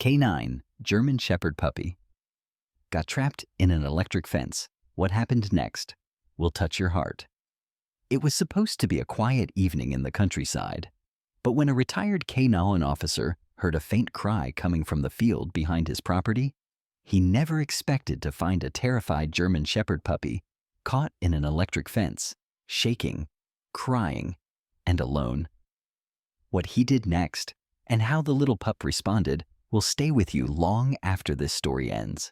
K9, German Shepherd puppy. Got trapped in an electric fence. What happened next will touch your heart. It was supposed to be a quiet evening in the countryside, but when a retired K9 officer heard a faint cry coming from the field behind his property, he never expected to find a terrified German Shepherd puppy caught in an electric fence, shaking, crying, and alone. What he did next, and how the little pup responded, will stay with you long after this story ends.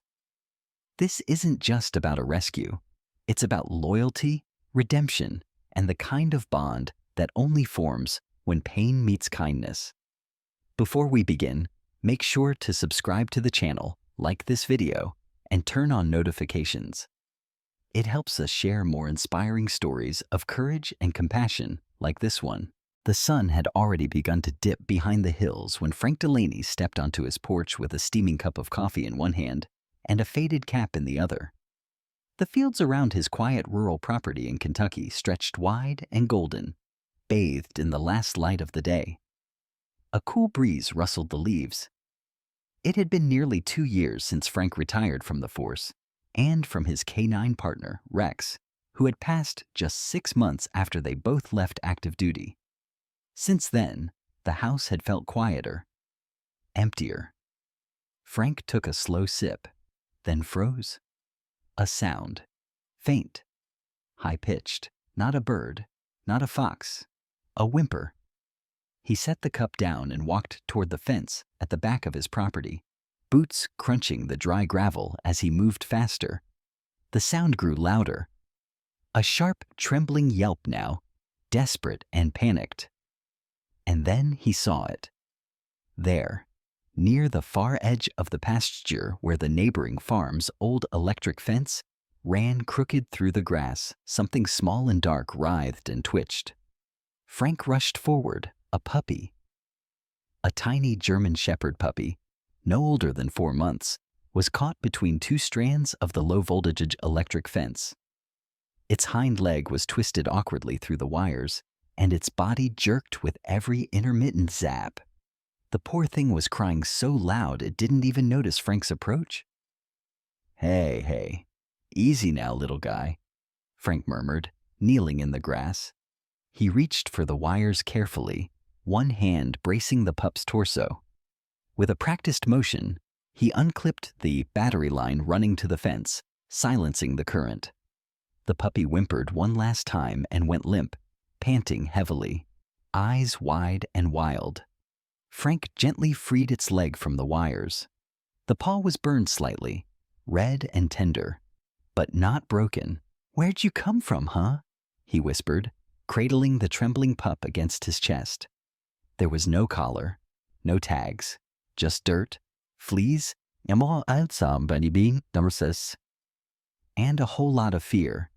This isn't just about a rescue. It's about loyalty, redemption, and the kind of bond that only forms when pain meets kindness. Before we begin, make sure to subscribe to the channel, like this video, and turn on notifications. It helps us share more inspiring stories of courage and compassion like this one. The sun had already begun to dip behind the hills when Frank Delaney stepped onto his porch with a steaming cup of coffee in one hand and a faded cap in the other. The fields around his quiet rural property in Kentucky stretched wide and golden, bathed in the last light of the day. A cool breeze rustled the leaves. It had been nearly 2 years since Frank retired from the force and from his K9 partner, Rex, who had passed just 6 months after they both left active duty. Since then, the house had felt quieter, emptier. Frank took a slow sip, then froze. A sound, faint, high-pitched, not a bird, not a fox, a whimper. He set the cup down and walked toward the fence at the back of his property, boots crunching the dry gravel as he moved faster. The sound grew louder. A sharp, trembling yelp now, desperate and panicked. And then he saw it. There, near the far edge of the pasture where the neighboring farm's old electric fence ran crooked through the grass, something small and dark writhed and twitched. Frank rushed forward, a puppy. A tiny German Shepherd puppy, no older than 4 months, was caught between 2 strands of the low-voltage electric fence. Its hind leg was twisted awkwardly through the wires, and its body jerked with every intermittent zap. The poor thing was crying so loud it didn't even notice Frank's approach. Hey, easy now, little guy," Frank murmured, kneeling in the grass. He reached for the wires carefully, one hand bracing the pup's torso. With a practiced motion, he unclipped the battery line running to the fence, silencing the current. The puppy whimpered one last time and went limp, panting heavily, eyes wide and wild. Frank gently freed its leg from the wires. The paw was burned slightly, red and tender, but not broken. "Where'd you come from, huh?" he whispered, cradling the trembling pup against his chest. There was no collar, no tags, just dirt, fleas, and a whole lot of fear.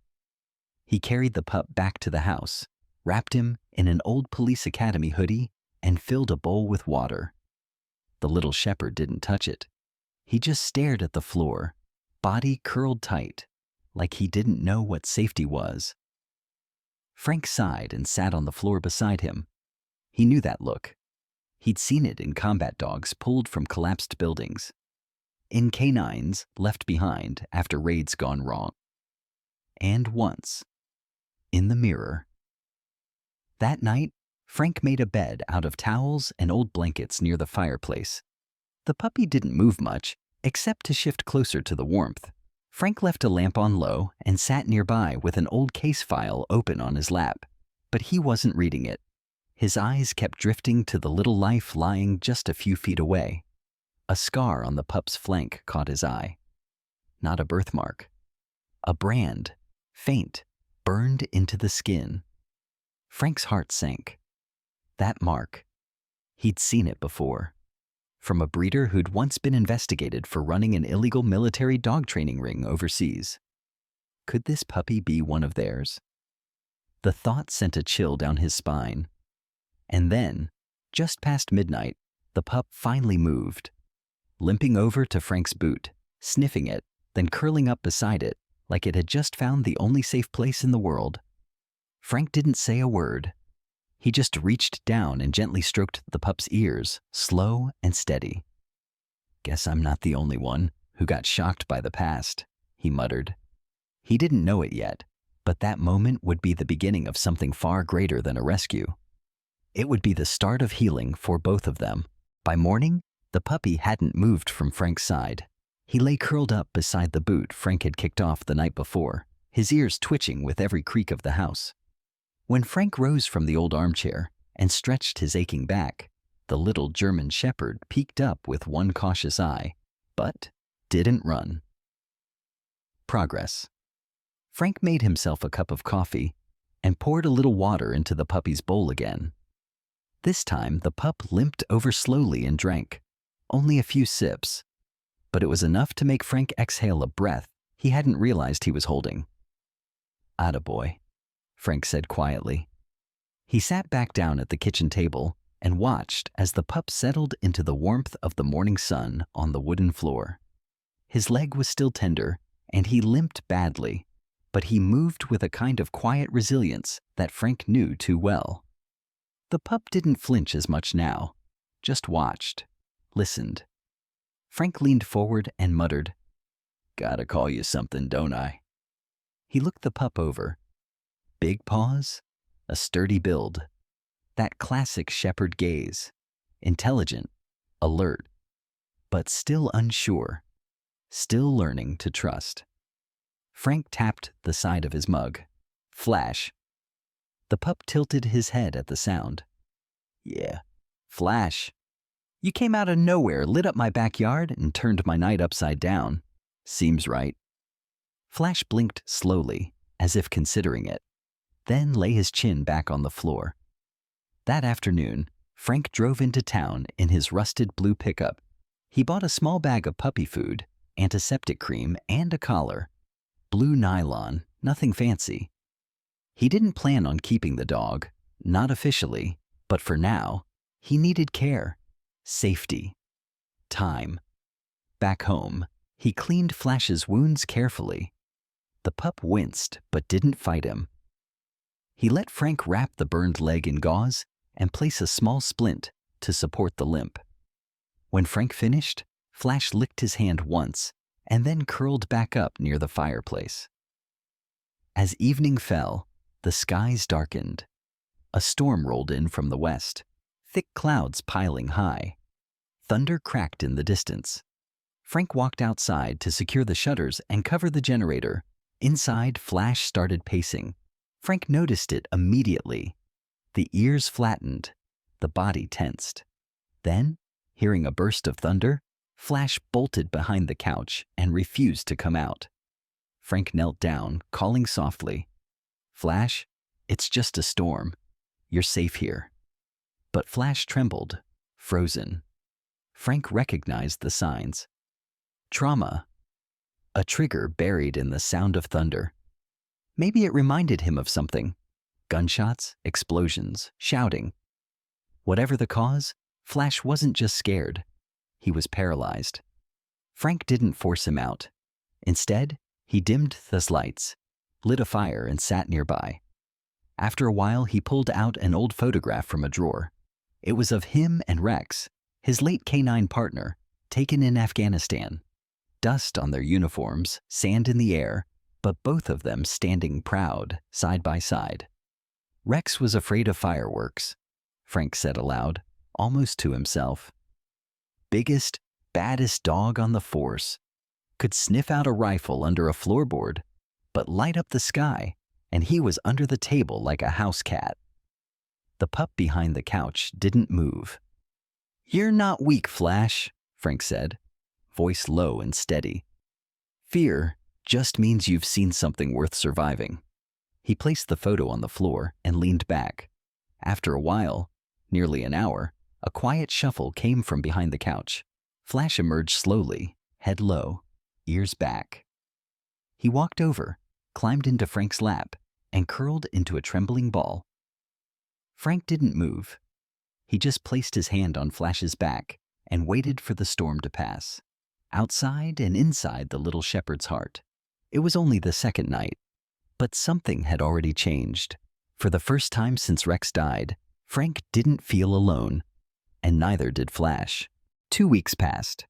He carried the pup back to the house, wrapped him in an old police academy hoodie, and filled a bowl with water. The little shepherd didn't touch it. He just stared at the floor, body curled tight, like he didn't know what safety was. Frank sighed and sat on the floor beside him. He knew that look. He'd seen it in combat dogs pulled from collapsed buildings, in canines left behind after raids gone wrong, and once, in the mirror. That night, Frank made a bed out of towels and old blankets near the fireplace. The puppy didn't move much, except to shift closer to the warmth. Frank left a lamp on low and sat nearby with an old case file open on his lap, but he wasn't reading it. His eyes kept drifting to the little life lying just a few feet away. A scar on the pup's flank caught his eye. Not a birthmark. A brand, faint, burned into the skin. Frank's heart sank. That mark. He'd seen it before. From a breeder who'd once been investigated for running an illegal military dog training ring overseas. Could this puppy be one of theirs? The thought sent a chill down his spine. And then, just past midnight, the pup finally moved, limping over to Frank's boot, sniffing it, then curling up beside it like it had just found the only safe place in the world. Frank didn't say a word. He just reached down and gently stroked the pup's ears, slow and steady. Guess I'm not the only one who got shocked by the past, he muttered. He didn't know it yet, but that moment would be the beginning of something far greater than a rescue. It would be the start of healing for both of them. By morning, the puppy hadn't moved from Frank's side. He lay curled up beside the boot Frank had kicked off the night before, his ears twitching with every creak of the house. When Frank rose from the old armchair and stretched his aching back, the little German shepherd peeked up with one cautious eye, but didn't run. Progress. Frank made himself a cup of coffee and poured a little water into the puppy's bowl again. This time, the pup limped over slowly and drank, only a few sips, but it was enough to make Frank exhale a breath he hadn't realized he was holding. "Attaboy," Frank said quietly. He sat back down at the kitchen table and watched as the pup settled into the warmth of the morning sun on the wooden floor. His leg was still tender, and he limped badly, but he moved with a kind of quiet resilience that Frank knew too well. The pup didn't flinch as much now, just watched, listened. Frank leaned forward and muttered, "Gotta call you something, don't I?" He looked the pup over. Big paws, a sturdy build, that classic shepherd gaze, intelligent, alert, but still unsure, still learning to trust. Frank tapped the side of his mug. Flash. The pup tilted his head at the sound. "Yeah, Flash. You came out of nowhere, lit up my backyard, and turned my night upside down. Seems right." Flash blinked slowly, as if considering it, then lay his chin back on the floor. That afternoon, Frank drove into town in his rusted blue pickup. He bought a small bag of puppy food, antiseptic cream, and a collar. Blue nylon, nothing fancy. He didn't plan on keeping the dog, not officially, but for now, he needed care, safety, time. Back home, he cleaned Flash's wounds carefully. The pup winced but didn't fight him. He let Frank wrap the burned leg in gauze and place a small splint to support the limp. When Frank finished, Flash licked his hand once and then curled back up near the fireplace. As evening fell, the skies darkened. A storm rolled in from the west, thick clouds piling high. Thunder cracked in the distance. Frank walked outside to secure the shutters and cover the generator. Inside, Flash started pacing. Frank noticed it immediately. The ears flattened, the body tensed. Then, hearing a burst of thunder, Flash bolted behind the couch and refused to come out. Frank knelt down, calling softly, "Flash, it's just a storm. You're safe here." But Flash trembled, frozen. Frank recognized the signs. Trauma. A trigger buried in the sound of thunder. Maybe it reminded him of something. Gunshots, explosions, shouting. Whatever the cause, Flash wasn't just scared. He was paralyzed. Frank didn't force him out. Instead, he dimmed the lights, lit a fire, and sat nearby. After a while, he pulled out an old photograph from a drawer. It was of him and Rex, his late canine partner, taken in Afghanistan. Dust on their uniforms, sand in the air, but both of them standing proud, side by side. "Rex was afraid of fireworks," Frank said aloud, almost to himself. "Biggest, baddest dog on the force. Could sniff out a rifle under a floorboard, but light up the sky, and he was under the table like a house cat." The pup behind the couch didn't move. "You're not weak, Flash," Frank said, voice low and steady. "Fear just means you've seen something worth surviving." He placed the photo on the floor and leaned back. After a while, nearly an hour, a quiet shuffle came from behind the couch. Flash emerged slowly, head low, ears back. He walked over, climbed into Frank's lap, and curled into a trembling ball. Frank didn't move. He just placed his hand on Flash's back and waited for the storm to pass. Outside and inside the little shepherd's heart, it was only the second night, but something had already changed. For the first time since Rex died, Frank didn't feel alone, and neither did Flash. 2 weeks passed.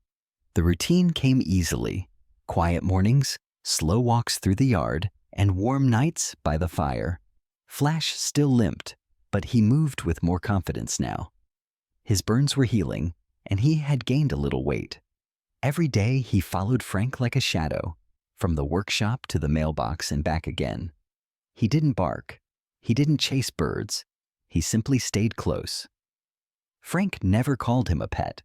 The routine came easily. Quiet mornings, slow walks through the yard, and warm nights by the fire. Flash still limped, but he moved with more confidence now. His burns were healing, and he had gained a little weight. Every day he followed Frank like a shadow, from the workshop to the mailbox and back again. He didn't bark. He didn't chase birds. He simply stayed close. Frank never called him a pet.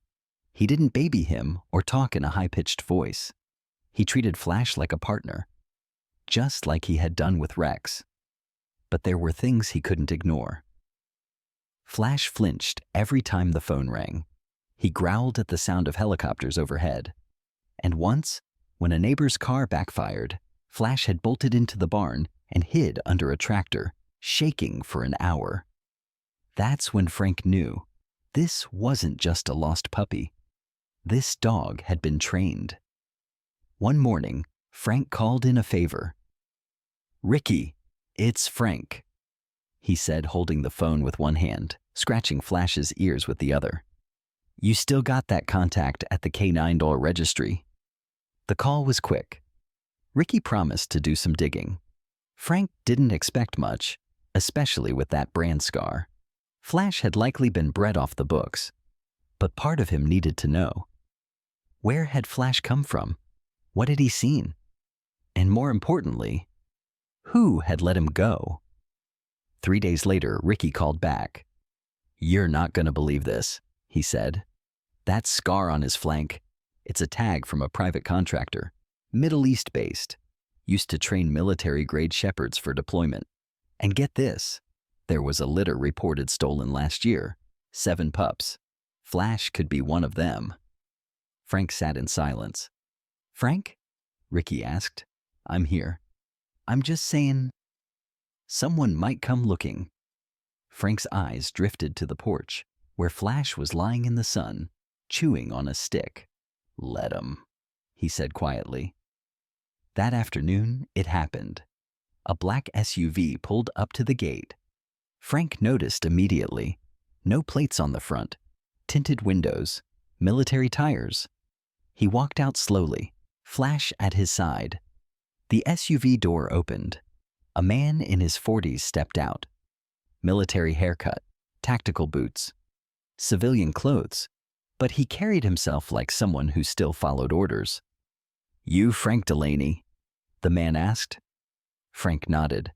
He didn't baby him or talk in a high-pitched voice. He treated Flash like a partner, just like he had done with Rex. But there were things he couldn't ignore. Flash flinched every time the phone rang. He growled at the sound of helicopters overhead. And once, when a neighbor's car backfired, Flash had bolted into the barn and hid under a tractor, shaking for an hour. That's when Frank knew this wasn't just a lost puppy. This dog had been trained. One morning, Frank called in a favor. "Ricky, it's Frank," he said, holding the phone with one hand, scratching Flash's ears with the other. "You still got that contact at the K9 registry?" The call was quick. Ricky promised to do some digging. Frank didn't expect much, especially with that brand scar. Flash had likely been bred off the books, but part of him needed to know. Where had Flash come from? What had he seen? And more importantly, who had let him go? 3 days later, Ricky called back. "You're not going to believe this," he said. "That scar on his flank, it's a tag from a private contractor, Middle East based, used to train military-grade shepherds for deployment. And get this, there was a litter reported stolen last year, 7 pups. Flash could be one of them." Frank sat in silence. "Frank?" Ricky asked. "I'm here. I'm just saying, someone might come looking." Frank's eyes drifted to the porch, where Flash was lying in the sun, chewing on a stick. "Let 'em," he said quietly. That afternoon, it happened. A black SUV pulled up to the gate. Frank noticed immediately. No plates on the front, tinted windows, military tires. He walked out slowly, Flash at his side. The SUV door opened. A man in his 40s stepped out. Military haircut, tactical boots, civilian clothes, but he carried himself like someone who still followed orders. "You Frank Delaney?" the man asked. Frank nodded.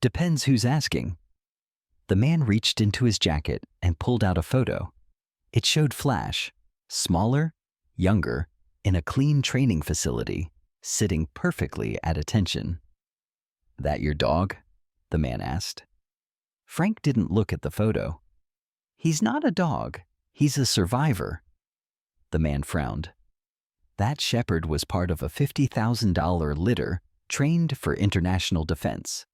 "Depends who's asking." The man reached into his jacket and pulled out a photo. It showed Flash, smaller, younger, in a clean training facility, sitting perfectly at attention. "That your dog?" the man asked. Frank didn't look at the photo. "He's not a dog. He's a survivor." The man frowned. "That shepherd was part of a $50,000 litter trained for international defense.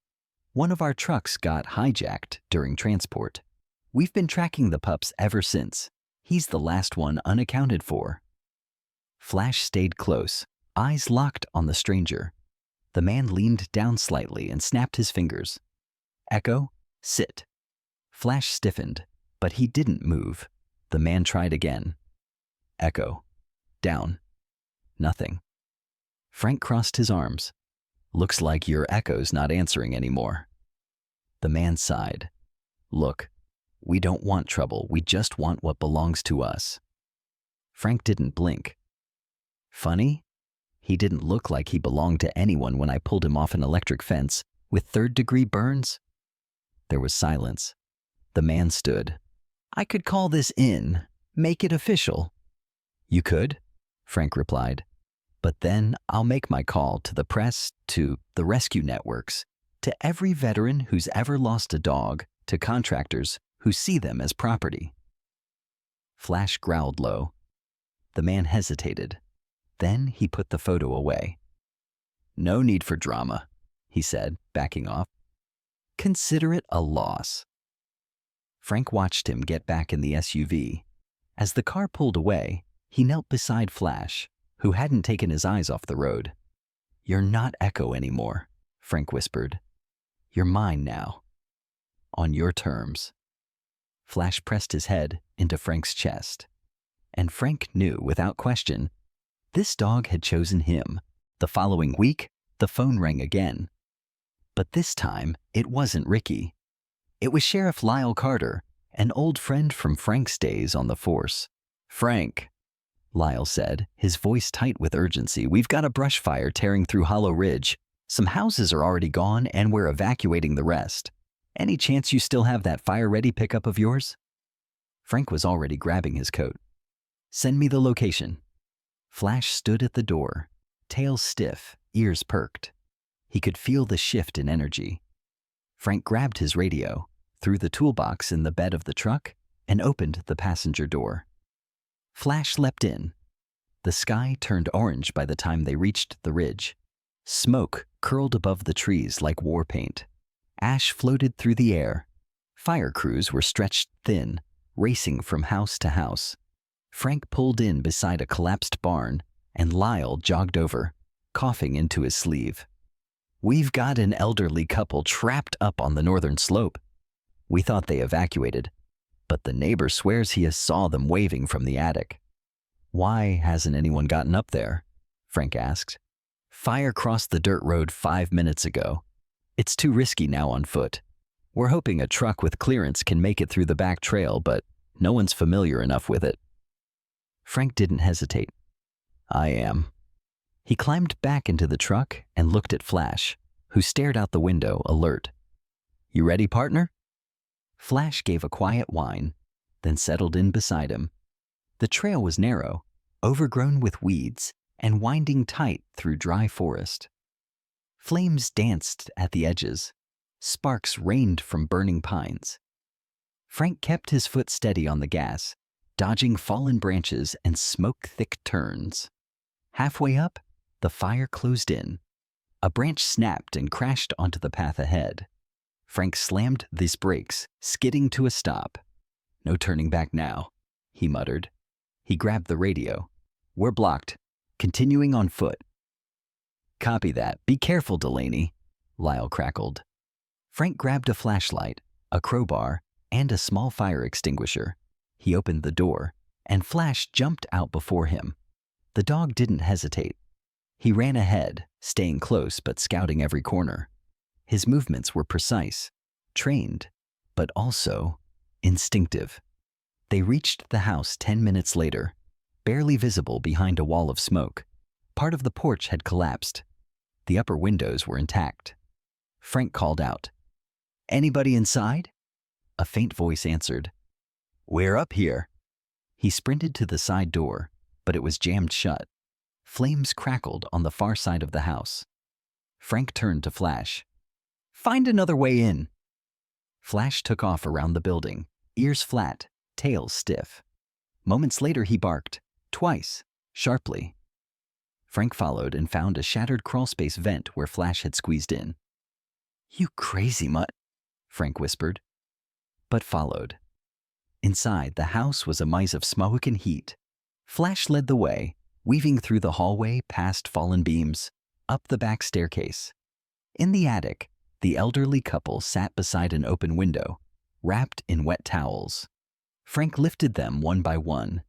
One of our trucks got hijacked during transport. We've been tracking the pups ever since. He's the last one unaccounted for." Flash stayed close, eyes locked on the stranger. The man leaned down slightly and snapped his fingers. "Echo, sit." Flash stiffened, but he didn't move. The man tried again. "Echo, down." Nothing. Frank crossed his arms. "Looks like your Echo's not answering anymore." The man sighed. "Look, we don't want trouble. We just want what belongs to us." Frank didn't blink. "Funny, he didn't look like he belonged to anyone when I pulled him off an electric fence with third-degree burns." There was silence. The man stood. "I could call this in, make it official." "You could?" Frank replied. "But then I'll make my call to the press, to the rescue networks, to every veteran who's ever lost a dog, to contractors who see them as property." Flash growled low. The man hesitated. Then he put the photo away. "No need for drama," he said, backing off. "Consider it a loss." Frank watched him get back in the SUV. As the car pulled away, he knelt beside Flash, who hadn't taken his eyes off the road. "You're not Echo anymore," Frank whispered. "You're mine now. On your terms." Flash pressed his head into Frank's chest. And Frank knew without question This dog had chosen him. The following week, the phone rang again. But this time, it wasn't Ricky. It was Sheriff Lyle Carter, an old friend from Frank's days on the force. "Frank," Lyle said, his voice tight with urgency, "we've got a brush fire tearing through Hollow Ridge. Some houses are already gone and we're evacuating the rest. Any chance you still have that fire-ready pickup of yours?" Frank was already grabbing his coat. "Send me the location." Flash stood at the door, tail stiff, ears perked. He could feel the shift in energy. Frank grabbed his radio, threw the toolbox in the bed of the truck, and opened the passenger door. Flash leapt in. The sky turned orange by the time they reached the ridge. Smoke curled above the trees like war paint. Ash floated through the air. Fire crews were stretched thin, racing from house to house. Frank pulled in beside a collapsed barn, and Lyle jogged over, coughing into his sleeve. "We've got an elderly couple trapped up on the northern slope. We thought they evacuated, but the neighbor swears he saw them waving from the attic." "Why hasn't anyone gotten up there?" Frank asked. "Fire crossed the dirt road 5 minutes ago. It's too risky now on foot. We're hoping a truck with clearance can make it through the back trail, but no one's familiar enough with it." Frank didn't hesitate. "I am." He climbed back into the truck and looked at Flash, who stared out the window, alert. "You ready, partner?" Flash gave a quiet whine, then settled in beside him. The trail was narrow, overgrown with weeds, and winding tight through dry forest. Flames danced at the edges. Sparks rained from burning pines. Frank kept his foot steady on the gas, dodging fallen branches and smoke-thick turns. Halfway up, the fire closed in. A branch snapped and crashed onto the path ahead. Frank slammed his brakes, skidding to a stop. "No turning back now," he muttered. He grabbed the radio. "We're blocked. Continuing on foot." "Copy that. Be careful, Delaney," Lyle crackled. Frank grabbed a flashlight, a crowbar, and a small fire extinguisher. He opened the door, and Flash jumped out before him. The dog didn't hesitate. He ran ahead, staying close but scouting every corner. His movements were precise, trained, but also instinctive. They reached the house 10 minutes later, barely visible behind a wall of smoke. Part of the porch had collapsed. The upper windows were intact. Frank called out, "Anybody inside?" A faint voice answered, "We're up here." He sprinted to the side door, but it was jammed shut. Flames crackled on the far side of the house. Frank turned to Flash. "Find another way in." Flash took off around the building, ears flat, tail stiff. Moments later he barked, twice, sharply. Frank followed and found a shattered crawlspace vent where Flash had squeezed in. "You crazy mutt," Frank whispered, but followed. Inside, the house was a maze of smoke and heat. Flash led the way, weaving through the hallway past fallen beams, up the back staircase. In the attic, the elderly couple sat beside an open window, wrapped in wet towels. Frank lifted them one by one,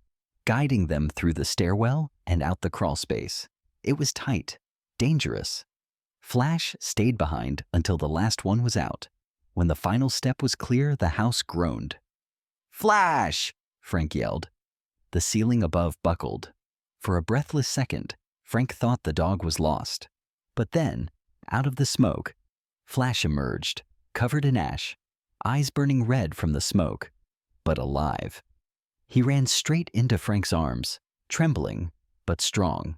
guiding them through the stairwell and out the crawlspace. It was tight, dangerous. Flash stayed behind until the last one was out. When the final step was clear, the house groaned. "Flash!" Frank yelled. The ceiling above buckled. For a breathless second, Frank thought the dog was lost. But then, out of the smoke, Flash emerged, covered in ash, eyes burning red from the smoke, but alive. He ran straight into Frank's arms, trembling, but strong.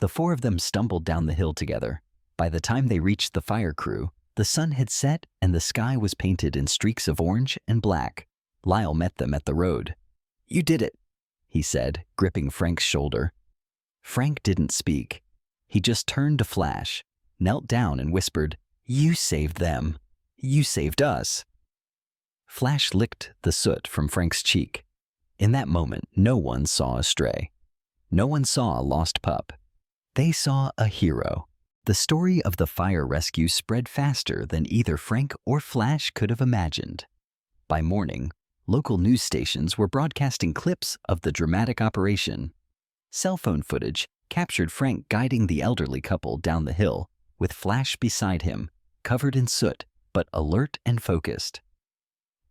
The four of them stumbled down the hill together. By the time they reached the fire crew, the sun had set and the sky was painted in streaks of orange and black. Lyle met them at the road. "You did it," he said, gripping Frank's shoulder. Frank didn't speak. He just turned to Flash, knelt down and whispered, "You saved them. You saved us." Flash licked the soot from Frank's cheek. In that moment, no one saw a stray. No one saw a lost pup. They saw a hero. The story of the fire rescue spread faster than either Frank or Flash could have imagined. By morning, local news stations were broadcasting clips of the dramatic operation. Cell phone footage captured Frank guiding the elderly couple down the hill, with Flash beside him, covered in soot, but alert and focused.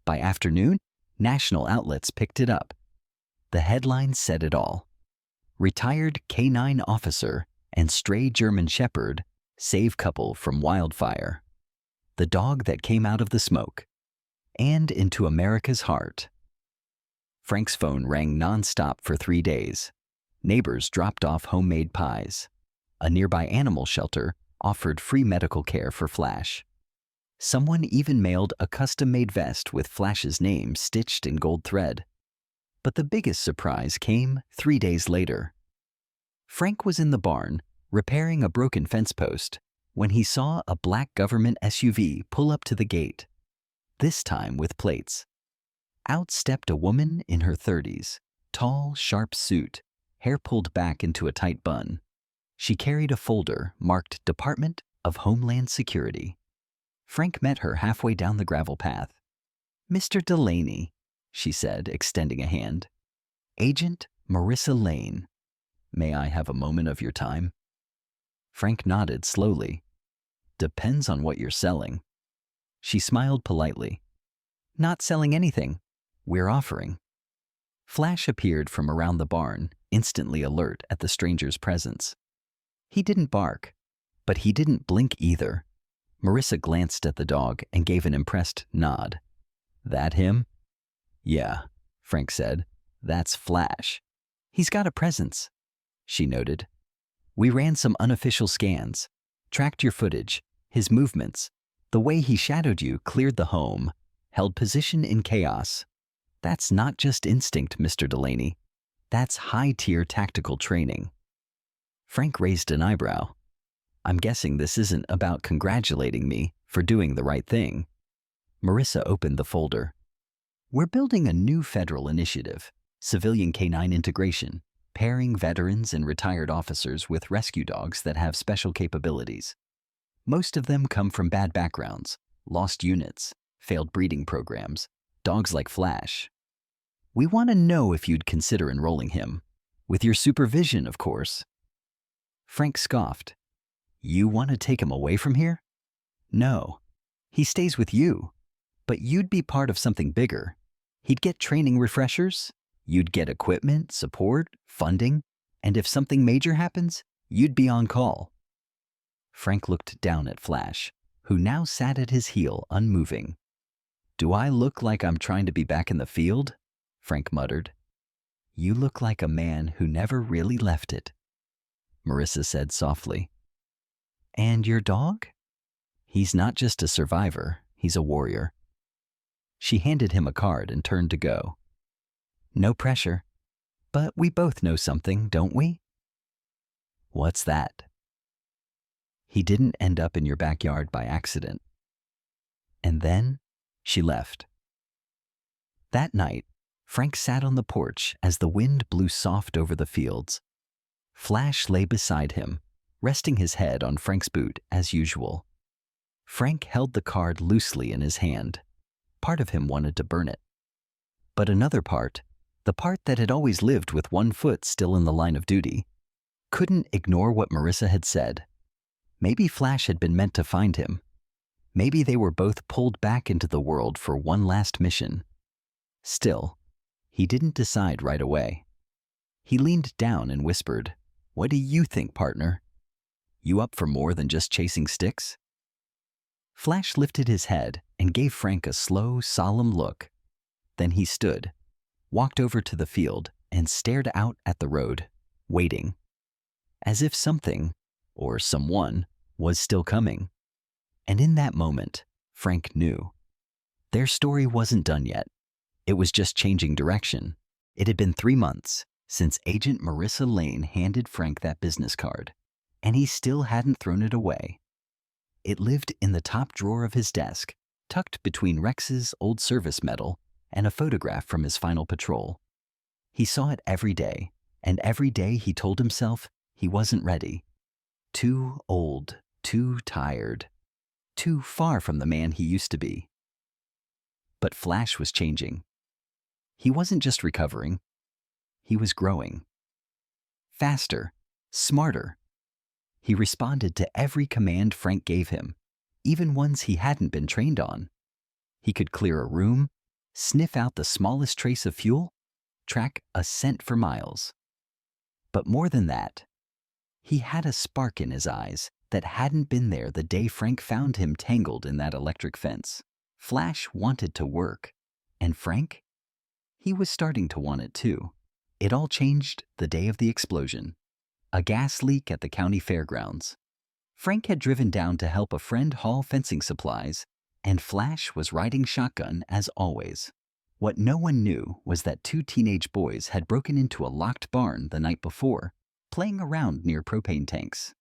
By afternoon, national outlets picked it up. The headline said it all. Retired K-9 officer and stray German Shepherd save couple from wildfire. The dog that came out of the smoke. And into America's heart. Frank's phone rang non-stop for 3 days. Neighbors dropped off homemade pies. A nearby animal shelter offered free medical care for Flash. Someone even mailed a custom-made vest with Flash's name stitched in gold thread. But the biggest surprise came 3 days later. Frank was in the barn, repairing a broken fence post, when he saw a black government SUV pull up to the gate, this time with plates. Out stepped a woman in her 30s, tall, sharp suit, hair pulled back into a tight bun. She carried a folder marked Department of Homeland Security. Frank met her halfway down the gravel path. "Mr. Delaney," she said, extending a hand. "Agent Marissa Lane. May I have a moment of your time?" Frank nodded slowly. "Depends on what you're selling." She smiled politely. "Not selling anything. We're offering." Flash appeared from around the barn, instantly alert at the stranger's presence. He didn't bark, but he didn't blink either. Marissa glanced at the dog and gave an impressed nod. "That him?" "Yeah," Frank said. "That's Flash. He's got a presence," she noted. "We ran some unofficial scans, tracked your footage, his movements. The way he shadowed you cleared the home, held position in chaos. That's not just instinct, Mr. Delaney. That's high-tier tactical training." Frank raised an eyebrow. "I'm guessing this isn't about congratulating me for doing the right thing." Marissa opened the folder. "We're building a new federal initiative, civilian K-9 integration, pairing veterans and retired officers with rescue dogs that have special capabilities. Most of them come from bad backgrounds, lost units, failed breeding programs, dogs like Flash. We want to know if you'd consider enrolling him. With your supervision, of course." Frank scoffed. "You want to take him away from here?" "No. He stays with you. But you'd be part of something bigger. He'd get training refreshers. You'd get equipment, support, funding. And if something major happens, you'd be on call." Frank looked down at Flash, who now sat at his heel, unmoving. "Do I look like I'm trying to be back in the field?" Frank muttered. "You look like a man who never really left it," Marissa said softly. "And your dog?" "He's not just a survivor, he's a warrior." She handed him a card and turned to go. "No pressure. But we both know something, don't we?" "What's that?" "He didn't end up in your backyard by accident." And then she left. That night, Frank sat on the porch as the wind blew soft over the fields. Flash lay beside him, resting his head on Frank's boot as usual. Frank held the card loosely in his hand. Part of him wanted to burn it. But another part, the part that had always lived with one foot still in the line of duty, couldn't ignore what Marissa had said. Maybe Flash had been meant to find him. Maybe they were both pulled back into the world for one last mission. Still, he didn't decide right away. He leaned down and whispered, "What do you think, partner? You up for more than just chasing sticks?" Flash lifted his head and gave Frank a slow, solemn look. Then he stood, walked over to the field, and stared out at the road, waiting. As if something, or someone, was still coming. And in that moment, Frank knew. Their story wasn't done yet. It was just changing direction. It had been 3 months since Agent Marissa Lane handed Frank that business card, and he still hadn't thrown it away. It lived in the top drawer of his desk, tucked between Rex's old service medal and a photograph from his final patrol. He saw it every day, and every day he told himself he wasn't ready. Too old, too tired, too far from the man he used to be. But Flash was changing. He wasn't just recovering. He was growing. Faster, smarter. He responded to every command Frank gave him, even ones he hadn't been trained on. He could clear a room, sniff out the smallest trace of fuel, track a scent for miles. But more than that, he had a spark in his eyes that hadn't been there the day Frank found him tangled in that electric fence. Flash wanted to work, and Frank? He was starting to want it too. It all changed the day of the explosion. A gas leak at the county fairgrounds. Frank had driven down to help a friend haul fencing supplies, and Flash was riding shotgun as always. What no one knew was that two teenage boys had broken into a locked barn the night before, playing around near propane tanks.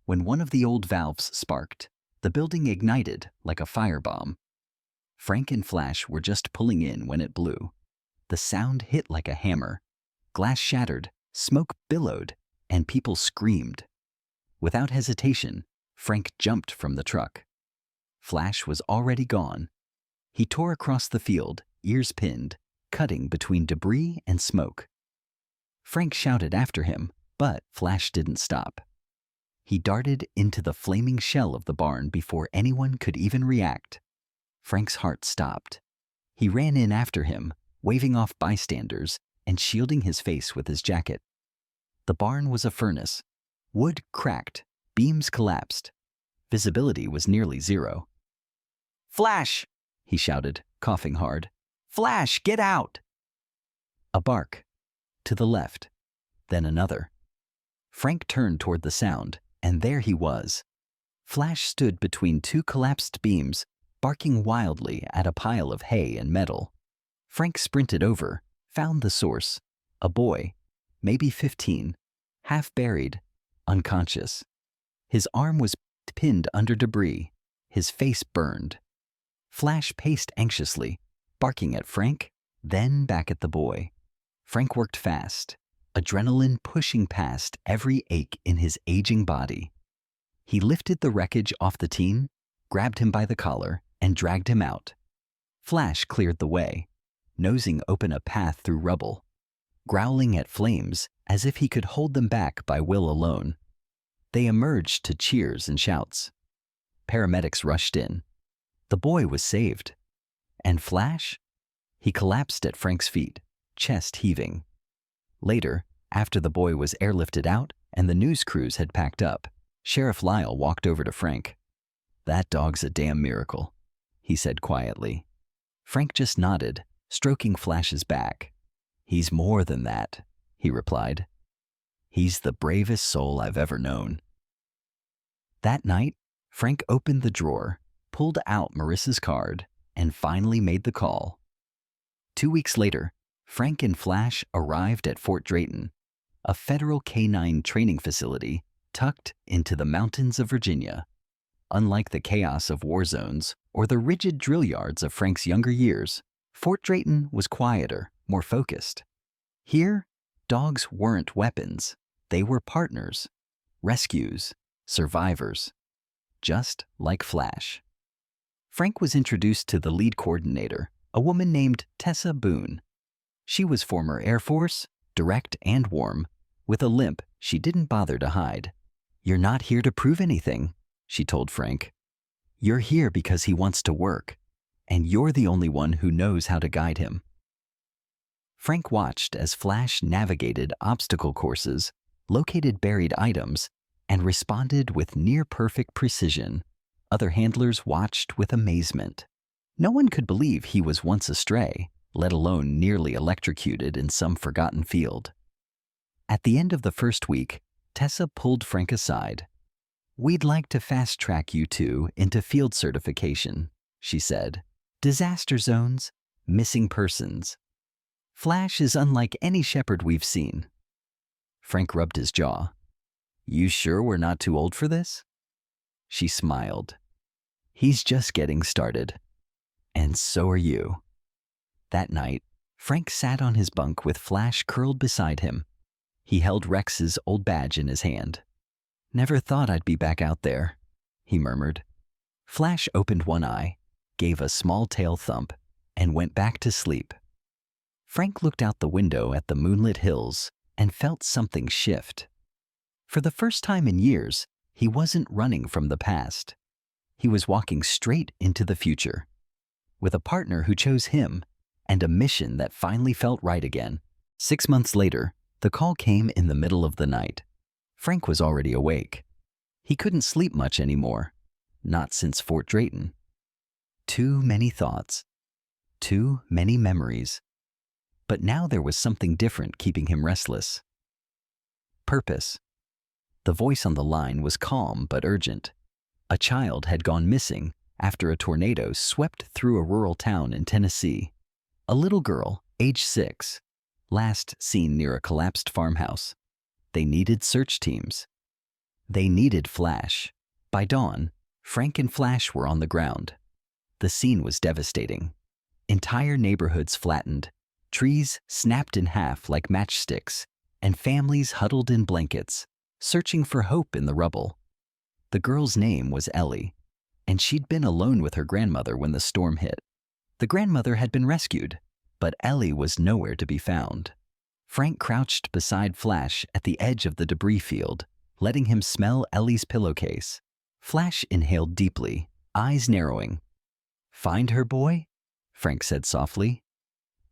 When one of the old valves sparked, the building ignited like a firebomb. Frank and Flash were just pulling in when it blew. The sound hit like a hammer. Glass shattered, smoke billowed, and people screamed. Without hesitation, Frank jumped from the truck. Flash was already gone. He tore across the field, ears pinned, cutting between debris and smoke. Frank shouted after him, but Flash didn't stop. He darted into the flaming shell of the barn before anyone could even react. Frank's heart stopped. He ran in after him, waving off bystanders and shielding his face with his jacket. The barn was a furnace. Wood cracked, beams collapsed. Visibility was nearly zero. "Flash!" he shouted, coughing hard. "Flash, get out!" A bark. To the left. Then another. Frank turned toward the sound, and there he was. Flash stood between two collapsed beams, barking wildly at a pile of hay and metal. Frank sprinted over, found the source. A boy, maybe 15, half buried, unconscious. His arm was pinned under debris, his face burned. Flash paced anxiously, barking at Frank, then back at the boy. Frank worked fast, adrenaline pushing past every ache in his aging body. He lifted the wreckage off the teen, grabbed him by the collar, and dragged him out. Flash cleared the way, nosing open a path through rubble, growling at flames as if he could hold them back by will alone. They emerged to cheers and shouts. Paramedics rushed in. The boy was saved. And Flash? He collapsed at Frank's feet, chest heaving. Later, after the boy was airlifted out and the news crews had packed up, Sheriff Lyle walked over to Frank. "That dog's a damn miracle," he said quietly. Frank just nodded, stroking Flash's back. "He's more than that," he replied. "He's the bravest soul I've ever known." That night, Frank opened the drawer, pulled out Marissa's card, and finally made the call. 2 weeks later, Frank and Flash arrived at Fort Drayton, a federal canine training facility tucked into the mountains of Virginia. Unlike the chaos of war zones or the rigid drill yards of Frank's younger years, Fort Drayton was quieter, more focused. Here, dogs weren't weapons. They were partners, rescues, survivors, just like Flash. Frank was introduced to the lead coordinator, a woman named Tessa Boone. She was former Air Force, direct and warm, with a limp she didn't bother to hide. "You're not here to prove anything," she told Frank. "You're here because he wants to work, and you're the only one who knows how to guide him." Frank watched as Flash navigated obstacle courses, located buried items, and responded with near-perfect precision. Other handlers watched with amazement. No one could believe he was once astray, let alone nearly electrocuted in some forgotten field. At the end of the first week, Tessa pulled Frank aside. "We'd like to fast-track you two into field certification," she said. "Disaster zones, missing persons. Flash is unlike any shepherd we've seen." Frank rubbed his jaw. "You sure we're not too old for this?" She smiled. "He's just getting started. And so are you." That night, Frank sat on his bunk with Flash curled beside him. He held Rex's old badge in his hand. "Never thought I'd be back out there," he murmured. Flash opened one eye, gave a small tail thump, and went back to sleep. Frank looked out the window at the moonlit hills and felt something shift. For the first time in years, he wasn't running from the past. He was walking straight into the future, with a partner who chose him and a mission that finally felt right again. 6 months later, the call came in the middle of the night. Frank was already awake. He couldn't sleep much anymore, not since Fort Drayton. Too many thoughts, too many memories. But now there was something different keeping him restless. Purpose. The voice on the line was calm but urgent. A child had gone missing after a tornado swept through a rural town in Tennessee. A little girl, age 6, last seen near a collapsed farmhouse. They needed search teams. They needed Flash. By dawn, Frank and Flash were on the ground. The scene was devastating. Entire neighborhoods flattened, trees snapped in half like matchsticks, and families huddled in blankets, searching for hope in the rubble. The girl's name was Ellie, and she'd been alone with her grandmother when the storm hit. The grandmother had been rescued, but Ellie was nowhere to be found. Frank crouched beside Flash at the edge of the debris field, letting him smell Ellie's pillowcase. Flash inhaled deeply, eyes narrowing. "Find her, boy?" Frank said softly.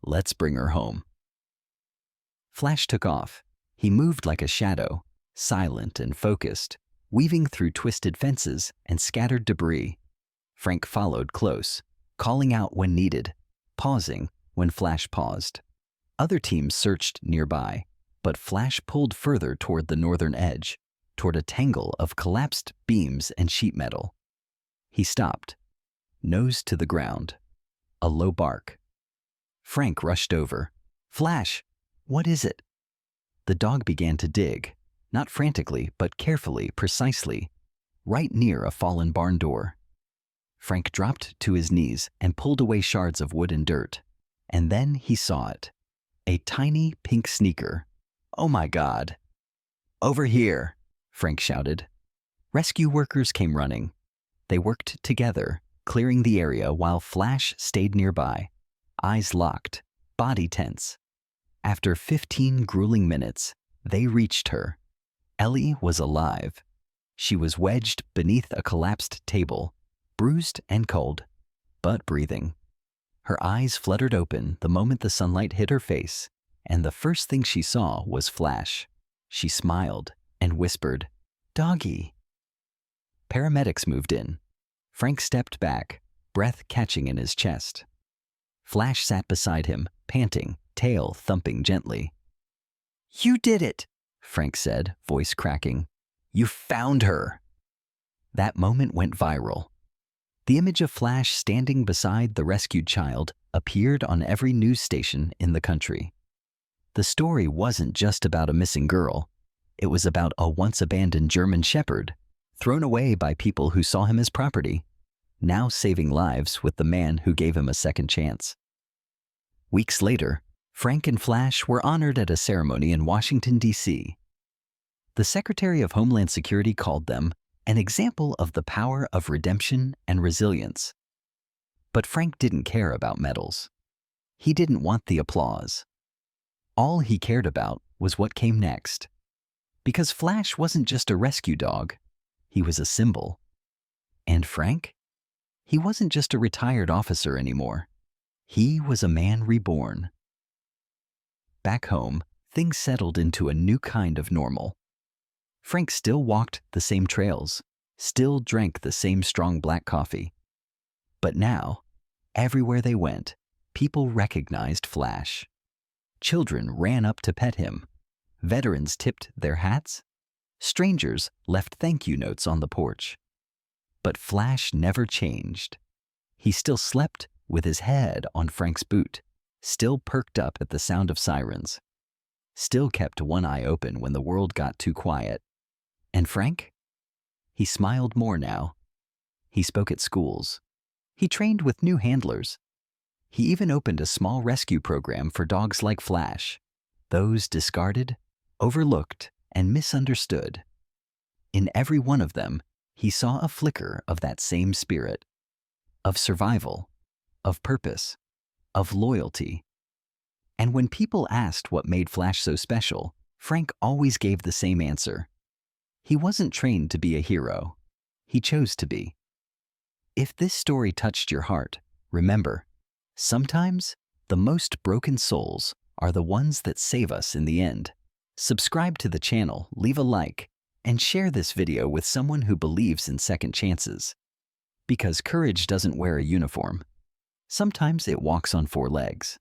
"Let's bring her home." Flash took off. He moved like a shadow, silent and focused, weaving through twisted fences and scattered debris. Frank followed close, calling out when needed, pausing when Flash paused. Other teams searched nearby, but Flash pulled further toward the northern edge, toward a tangle of collapsed beams and sheet metal. He stopped, nose to the ground. A low bark. Frank rushed over. "Flash, what is it?" The dog began to dig, not frantically, but carefully, precisely, right near a fallen barn door. Frank dropped to his knees and pulled away shards of wood and dirt. And then he saw it. A tiny pink sneaker. "Oh my God!" "Over here!" Frank shouted. Rescue workers came running. They worked together, clearing the area while Flash stayed nearby, eyes locked, body tense. After 15 grueling minutes, they reached her. Ellie was alive. She was wedged beneath a collapsed table, bruised and cold, but breathing. Her eyes fluttered open the moment the sunlight hit her face, and the first thing she saw was Flash. She smiled and whispered, "Doggy." Paramedics moved in. Frank stepped back, breath catching in his chest. Flash sat beside him, panting, tail thumping gently. "You did it," Frank said, voice cracking. "You found her." That moment went viral. The image of Flash standing beside the rescued child appeared on every news station in the country. The story wasn't just about a missing girl. It was about a once-abandoned German Shepherd, thrown away by people who saw him as property, now saving lives with the man who gave him a second chance. Weeks later, Frank and Flash were honored at a ceremony in Washington, D.C. The Secretary of Homeland Security called them an example of the power of redemption and resilience. But Frank didn't care about medals. He didn't want the applause. All he cared about was what came next. Because Flash wasn't just a rescue dog, he was a symbol. And Frank? He wasn't just a retired officer anymore. He was a man reborn. Back home, things settled into a new kind of normal. Frank still walked the same trails, still drank the same strong black coffee. But now, everywhere they went, people recognized Flash. Children ran up to pet him. Veterans tipped their hats. Strangers left thank you notes on the porch. But Flash never changed. He still slept with his head on Frank's boot, still perked up at the sound of sirens, still kept one eye open when the world got too quiet. And Frank? He smiled more now. He spoke at schools. He trained with new handlers. He even opened a small rescue program for dogs like Flash, those discarded, overlooked, and misunderstood. In every one of them, he saw a flicker of that same spirit, of survival, of purpose, of loyalty. And when people asked what made Flash so special, Frank always gave the same answer. He wasn't trained to be a hero. He chose to be. If this story touched your heart, remember, sometimes the most broken souls are the ones that save us in the end. Subscribe to the channel, leave a like, and share this video with someone who believes in second chances. Because courage doesn't wear a uniform. Sometimes it walks on four legs.